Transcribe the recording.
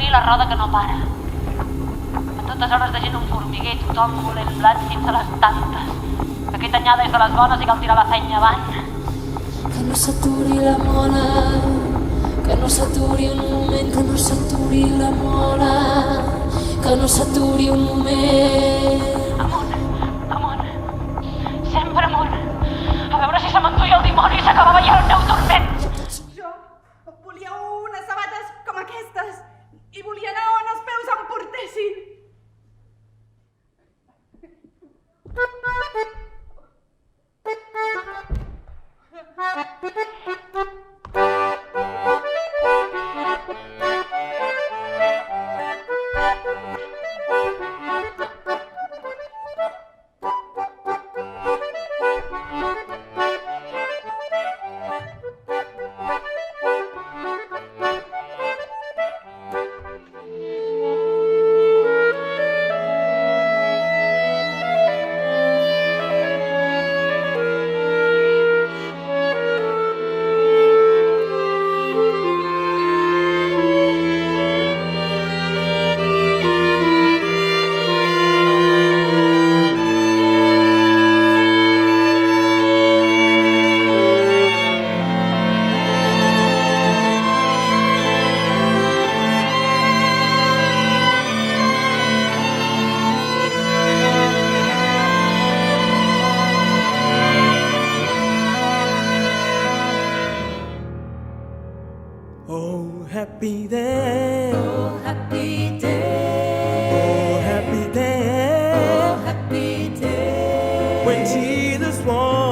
tenir la roda que no para. A totes hores de gent un formiguer, tothom volent blat fins a les tantes. Que aquesta anyada és de les bones i cal tirar la feina avant. Que no s'aturi la mola, que no s'aturi un moment, que no s'aturi la mola, que no s'aturi un moment. Amunt, amunt, sempre amunt. A veure si se m'enduia el dimoni i s'acabava ja el meu turment. Jo volia unes sabates com aquestes i volia anar on els peus em portessin. Oh, happy day. Oh, happy day. Oh, happy day. Oh, happy day. When Jesus was